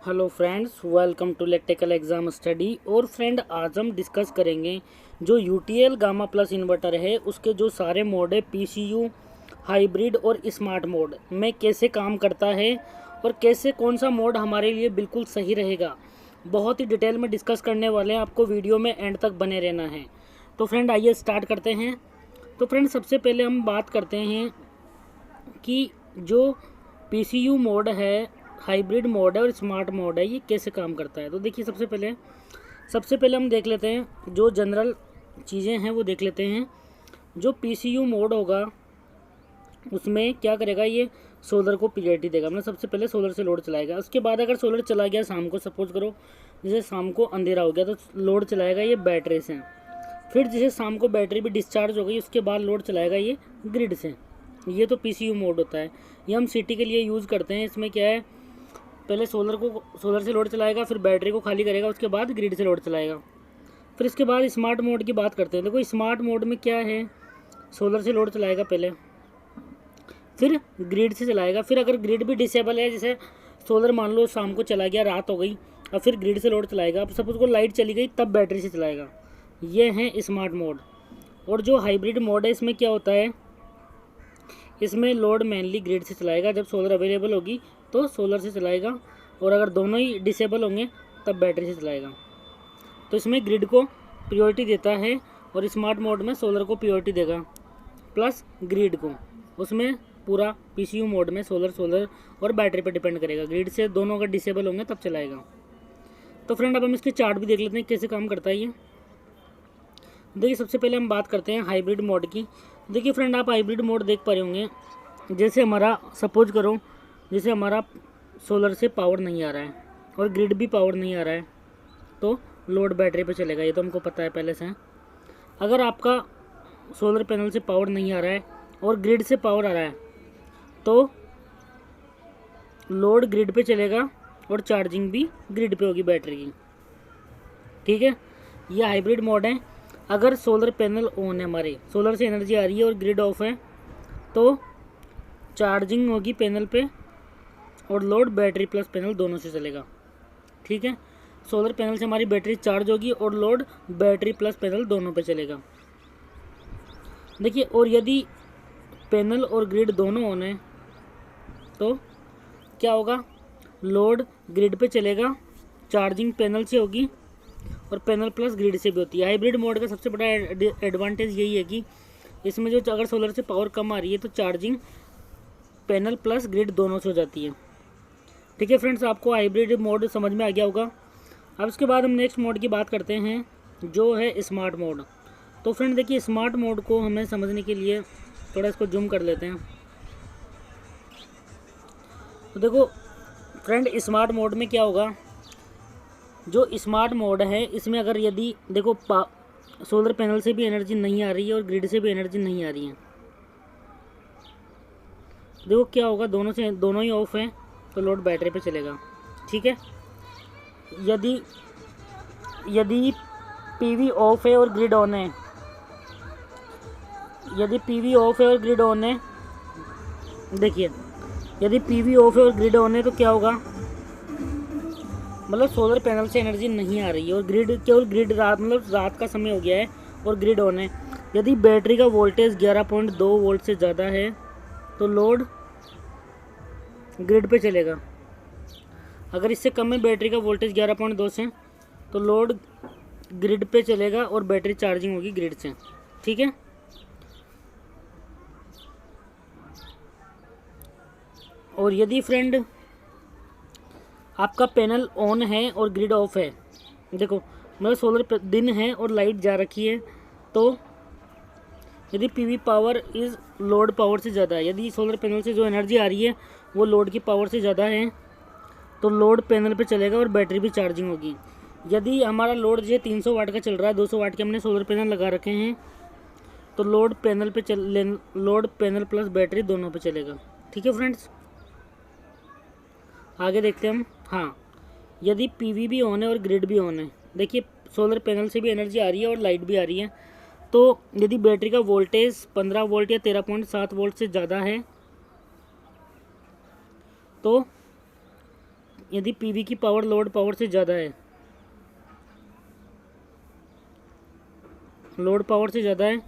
Hello friends, welcome to electrical exam study. और friend, आज हम डिस्कस करेंगे जो यूटीएल गामा प्लस इन्वर्टर है उसके जो सारे मोड है, पीसीयू, हाइब्रिड और स्मार्ट मोड में कैसे काम करता है और कैसे कौन सा मोड हमारे लिए बिल्कुल सही रहेगा। बहुत ही डिटेल में डिस्कस करने वाले हैं, आपको वीडियो में एंड तक बने रहना है। तो फ्रेंड आइए स्टार्ट करते हैं। तो फ्रेंड सबसे पहले हम बात करते हैं कि जो पीसीयू मोड है, हाइब्रिड मोड है और स्मार्ट मोड है, ये कैसे काम करता है। तो देखिए, सबसे पहले हम देख लेते हैं जो जनरल चीज़ें हैं वो देख लेते हैं। जो पीसीयू मोड होगा उसमें क्या करेगा, ये सोलर को प्रियोरिटी देगा। मतलब सबसे पहले सोलर से लोड चलाएगा। उसके बाद अगर सोलर चला गया शाम को, सपोज करो जैसे शाम को अंधेरा हो गया, तो लोड चलाएगा ये बैटरी से। फिर जैसे शाम को बैटरी भी डिस्चार्ज हो गई, उसके बाद लोड चलाएगा ये ग्रिड से। ये तो पीसीयू मोड होता है, ये हम सिटी के लिए यूज़ करते हैं। इसमें क्या है, पहले सोलर से लोड चलाएगा, फिर बैटरी को खाली करेगा, उसके बाद ग्रिड से लोड चलाएगा। फिर इसके बाद स्मार्ट मोड की बात करते हैं। देखो स्मार्ट मोड में क्या है, सोलर से लोड चलाएगा पहले, फिर ग्रिड से चलाएगा। फिर अगर ग्रिड भी डिसेबल है, जैसे सोलर मान लो शाम को चला गया, रात हो गई, और फिर ग्रिड से लोड चलाएगा। अब सपोज को लाइट चली गई, तब बैटरी से चलाएगा। ये है स्मार्ट मोड। और जो हाइब्रिड मोड है, इसमें क्या होता है, इसमें लोड मेनली ग्रिड से चलाएगा। जब सोलर अवेलेबल होगी तो सोलर से चलाएगा, और अगर दोनों ही डिसेबल होंगे तब बैटरी से चलाएगा। तो इसमें ग्रिड को प्रायोरिटी देता है, और स्मार्ट मोड में सोलर को प्रायोरिटी देगा प्लस ग्रिड को। उसमें पूरा पीसीयू मोड में सोलर और बैटरी पर डिपेंड करेगा। ग्रिड से दोनों अगर डिसेबल होंगे तब चलाएगा। तो फ्रेंड अब हम इसके चार्ट भी देख लेते हैं कैसे काम करता है ये। देखिए, सबसे पहले हम बात करते हैं हाइब्रिड मोड की। देखिए फ्रेंड, आप हाइब्रिड मोड देख पा रहे होंगे। जैसे हमारा सपोज करो, जैसे हमारा सोलर से पावर नहीं आ रहा है और ग्रिड भी पावर नहीं आ रहा है, तो लोड बैटरी पे चलेगा। ये तो हमको पता है पहले से। अगर आपका सोलर पैनल से पावर नहीं आ रहा है और ग्रिड से पावर आ रहा है, तो लोड ग्रिड पे चलेगा और चार्जिंग भी ग्रिड पे होगी बैटरी की। ठीक है, ये हाइब्रिड मोड है। अगर सोलर पैनल ऑन है, हमारे सोलर से एनर्जी आ रही है और ग्रिड ऑफ है, तो चार्जिंग होगी पैनल पे और लोड बैटरी प्लस पैनल दोनों से चलेगा। ठीक है, सोलर पैनल से हमारी बैटरी चार्ज होगी और लोड बैटरी प्लस पैनल दोनों पे चलेगा। देखिए, और यदि पैनल और ग्रिड दोनों ऑन है तो क्या होगा, लोड ग्रिड पे चलेगा, चार्जिंग पैनल से होगी और पैनल प्लस ग्रिड से भी होती है। हाइब्रिड मोड का सबसे बड़ा एडवांटेज यही है कि इसमें जो अगर सोलर से पावर कम आ रही है तो चार्जिंग पैनल प्लस ग्रिड दोनों से हो जाती है। ठीक है फ्रेंड्स, आपको हाइब्रिड मोड समझ में आ गया होगा। अब इसके बाद हम नेक्स्ट मोड की बात करते हैं जो है स्मार्ट मोड। तो फ्रेंड देखिए, स्मार्ट मोड को हमें समझने के लिए थोड़ा इसको जूम कर लेते हैं। तो देखो फ्रेंड, स्मार्ट मोड में क्या होगा, जो स्मार्ट मोड है इसमें अगर यदि देखो सोलर पैनल से भी एनर्जी नहीं आ रही है और ग्रिड से भी एनर्जी नहीं आ रही है, देखो क्या होगा, दोनों ही ऑफ है तो लोड बैटरी पे चलेगा। ठीक है, यदि यदि पीवी ऑफ है और ग्रिड ऑन है, यदि पीवी ऑफ है और ग्रिड ऑन है, देखिए यदि पीवी ऑफ है और ग्रिड ऑन है तो क्या होगा, मतलब सोलर पैनल से एनर्जी नहीं आ रही है और केवल ग्रिड रात का समय हो गया है और ग्रिड ऑन है। यदि बैटरी का वोल्टेज 11.2 वोल्ट से ज़्यादा है तो लोड ग्रिड पे चलेगा। अगर इससे कम है बैटरी का वोल्टेज 11.2 से, तो लोड ग्रिड पे चलेगा और बैटरी चार्जिंग होगी ग्रिड से। ठीक है, और यदि फ्रेंड आपका पैनल ऑन है और ग्रिड ऑफ है, देखो मतलब सोलर दिन है और लाइट जा रखी है, तो यदि PV power is load power से ज़्यादा है, यदि सोलर पैनल से जो एनर्जी आ रही है वो लोड की पावर से ज़्यादा है, तो लोड पैनल पे चलेगा और बैटरी भी चार्जिंग होगी। यदि हमारा लोड जो 300 वाट का चल रहा है, 200 वाट के हमने सोलर पैनल लगा रखे हैं, तो लोड पैनल प्लस बैटरी दोनों पे चलेगा। ठीक है फ्रेंड्स, आगे देखते हैं हम। हाँ, यदि पीवी भी ऑन है और ग्रिड भी ऑन है, देखिए सोलर पैनल से भी एनर्जी आ रही है और लाइट भी आ रही है, तो यदि बैटरी का वोल्टेज 15 वोल्ट या 13.7 वोल्ट से ज़्यादा है, तो यदि पीवी की पावर लोड पावर से ज़्यादा है, लोड पावर से ज़्यादा है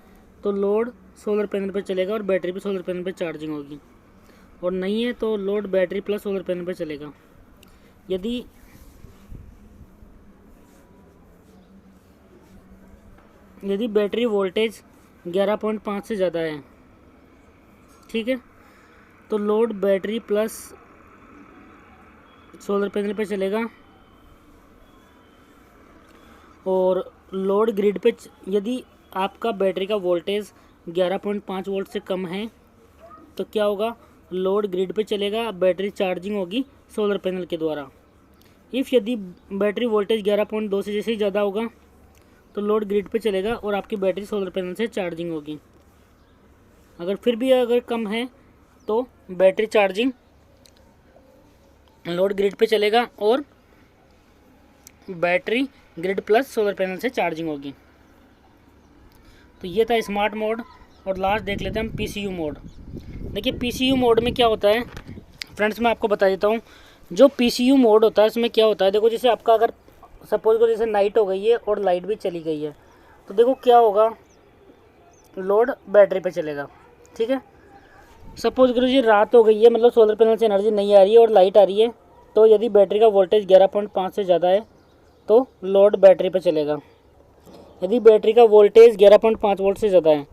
तो लोड सोलर पैनल पर चलेगा और बैटरी भी सोलर पैनल पर चार्जिंग होगी, और नहीं है तो load battery plus solar panel पर चलेगा। यदि बैटरी वोल्टेज 11.5 से ज़्यादा है, ठीक है, तो load battery plus solar panel पे चलेगा और लोड ग्रिड पे यदि आपका बैटरी का वोल्टेज 11.5 वोल्ट से कम है तो क्या होगा, लोड ग्रिड पे चलेगा, बैटरी चार्जिंग होगी सोलर पैनल के द्वारा। यदि बैटरी वोल्टेज 11.2 से जैसे ही ज़्यादा होगा तो लोड ग्रिड पे चलेगा और आपकी बैटरी सोलर पैनल से चार्जिंग होगी। अगर कम है तो बैटरी चार्जिंग लोड ग्रिड पे चलेगा और battery grid plus solar panel से चार्जिंग होगी। तो ये था स्मार्ट मोड। और लास्ट देख लेते हैं हम पीसीयू मोड। देखिए पीसीयू मोड में क्या होता है फ्रेंड्स, मैं आपको बता देता हूँ। जो पीसीयू मोड होता है इसमें क्या होता है, देखो जैसे आपका अगर सपोज करो जैसे नाइट हो गई है और लाइट भी चली गई है, तो देखो क्या होगा, लोड बैटरी पे चलेगा, ठीक है। सपोज करो ये रात हो गई है, मतलब सोलर पैनल से एनर्जी नहीं आ रही है और लाइट आ रही है, तो यदि बैटरी का वोल्टेज 11.5 से ज़्यादा है तो लोड बैटरी पे चलेगा। यदि बैटरी का वोल्टेज 11.5 वोल्ट से ज़्यादा है,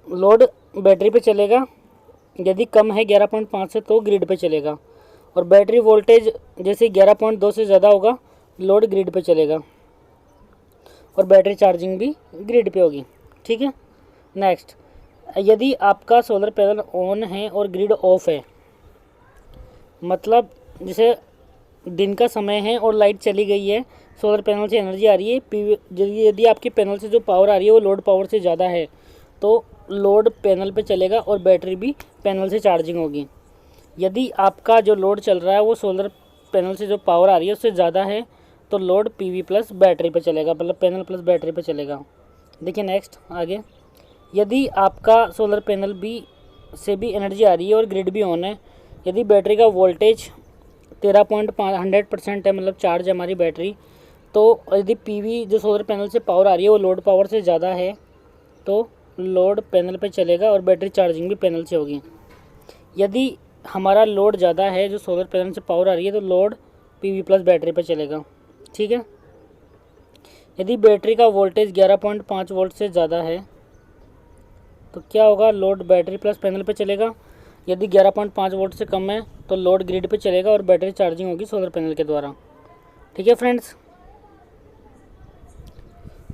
लोड बैटरी पे चलेगा। यदि कम है 11.5 से तो ग्रिड पे चलेगा। और बैटरी वोल्टेज जैसे 11.2 से ज़्यादा होगा, लोड ग्रिड पे चलेगा और बैटरी चार्जिंग भी ग्रिड पे होगी, ठीक है। नेक्स्ट, यदि आपका सोलर पैनल ऑन है और ग्रिड ऑफ है, मतलब जैसे दिन का समय है और लाइट चली गई है, सोलर पैनल से एनर्जी आ रही है, यदि आपके पैनल से जो पावर आ रही है वो लोड पावर से ज़्यादा है तो लोड पैनल पे चलेगा और बैटरी भी पैनल से चार्जिंग होगी। यदि आपका जो लोड चल रहा है वो सोलर पैनल से जो पावर आ रही है उससे ज़्यादा है तो लोड पीवी प्लस बैटरी पे चलेगा, मतलब पैनल प्लस बैटरी पे चलेगा। देखिए नेक्स्ट आगे, यदि आपका सोलर पैनल से भी एनर्जी आ रही है और ग्रिड भी ऑन है, यदि बैटरी का वोल्टेज 13.5 100% है, मतलब चार्ज है हमारी बैटरी, तो यदि पीवी जो सोलर पैनल से पावर आ रही है वो लोड पावर से ज़्यादा है तो लोड पैनल पे चलेगा और बैटरी चार्जिंग भी पैनल से होगी। यदि हमारा लोड ज़्यादा है, जो सोलर पैनल से पावर आ रही है, तो लोड पीवी प्लस बैटरी पे चलेगा, ठीक है। यदि बैटरी का वोल्टेज 11.5 वोल्ट से ज़्यादा है तो क्या होगा, लोड बैटरी प्लस पैनल पे चलेगा। यदि 11.5 वोल्ट से कम है तो लोड ग्रिड पे चलेगा और बैटरी चार्जिंग होगी सोलर पैनल के द्वारा, ठीक है फ्रेंड्स।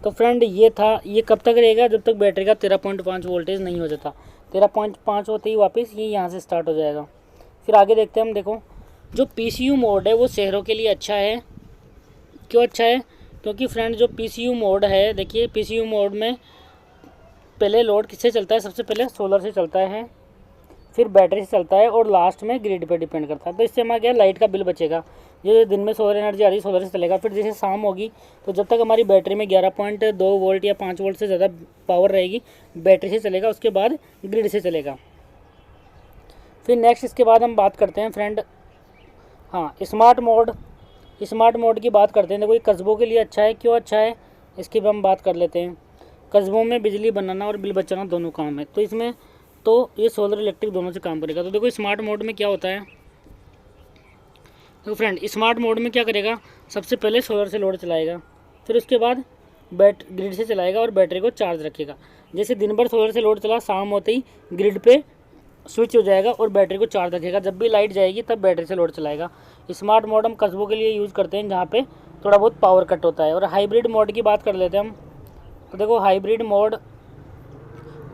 तो फ्रेंड ये था, ये कब तक रहेगा, जब तक बैटरी का 13.5 वोल्टेज नहीं हो जाता। 13.5 होते ही वापस ये यहाँ से स्टार्ट हो जाएगा। फिर आगे देखते हैं हम। देखो जो पीसीयू मोड है वो शहरों के लिए अच्छा है। क्यों अच्छा है, क्योंकि फ्रेंड जो पीसीयू मोड है, देखिए पीसीयू मोड में पहले लोड किससे चलता है, सबसे पहले सोलर से चलता है, फिर बैटरी से चलता है और लास्ट में ग्रिड पे डिपेंड करता है। तो इससे हमारा क्या लाइट का बिल बचेगा। जो दिन में सोलर एनर्जी आ रही है सोलर से चलेगा, फिर जैसे शाम होगी तो जब तक हमारी बैटरी में 11.2 वोल्ट या 5 वोल्ट से ज़्यादा पावर रहेगी बैटरी से चलेगा, उसके बाद ग्रिड से चलेगा। फिर नेक्स्ट इसके बाद हम बात करते हैं फ्रेंड, हाँ स्मार्ट मोड। स्मार्ट मोड की बात करते हैं। देखो ये कस्बों के लिए अच्छा है। क्यों अच्छा है इसकी भी हम बात कर लेते हैं। कस्बों में बिजली बनाना और बिल बचाना दोनों काम है, तो इसमें तो ये सोलर इलेक्ट्रिक दोनों से काम करेगा। तो देखो स्मार्ट मोड में क्या होता है, तो फ्रेंड स्मार्ट मोड में क्या करेगा, सबसे पहले सोलर से लोड चलाएगा, फिर उसके बाद ग्रिड से चलाएगा और बैटरी को चार्ज रखेगा। जैसे दिन भर सोलर से लोड चला, शाम होते ही ग्रिड पे स्विच हो जाएगा और बैटरी को चार्ज रखेगा। जब भी लाइट जाएगी तब बैटरी से लोड चलाएगा। स्मार्ट मोड हम कस्बों के लिए यूज़ करते हैं जहाँ पे थोड़ा बहुत पावर कट होता है। और हाइब्रिड मोड की बात कर लेते हैं हम। तो देखो हाइब्रिड मोड,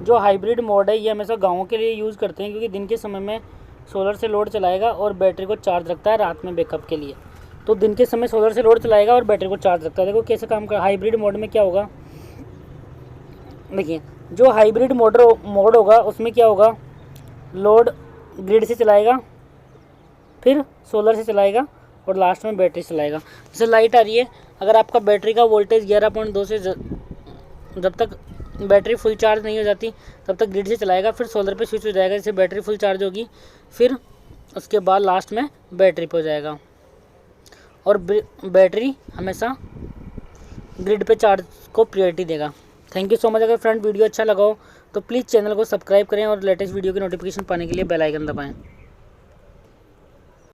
जो हाइब्रिड मोड है ये हमेशा गाँवों के लिए यूज़ करते हैं, क्योंकि दिन के समय में सोलर से लोड चलाएगा और बैटरी को चार्ज रखता है रात में बैकअप के लिए। तो दिन के समय सोलर से लोड चलाएगा और बैटरी को चार्ज रखता है। देखो कैसे काम कर हाइब्रिड मोड में क्या होगा, देखिए जो हाइब्रिड मोड होगा उसमें क्या होगा, लोड ग्रिड से चलाएगा, फिर सोलर से चलाएगा और लास्ट में बैटरी चलाएगा। जैसे लाइट आ रही है, अगर आपका बैटरी का वोल्टेज 11.2 से जब तक बैटरी फुल चार्ज नहीं हो जाती तब तक ग्रिड से चलाएगा, फिर सोलर पे स्विच हो जाएगा। जैसे बैटरी फुल चार्ज होगी फिर उसके बाद लास्ट में बैटरी पे हो जाएगा। और बैटरी हमेशा ग्रिड पे चार्ज को प्रायोरिटी देगा। Thank you so much. अगर फ्रेंड वीडियो अच्छा लगा हो तो प्लीज़ चैनल को सब्सक्राइब करें और लेटेस्ट वीडियो की नोटिफिकेशन पाने के लिए बेल आइकन दबाएं।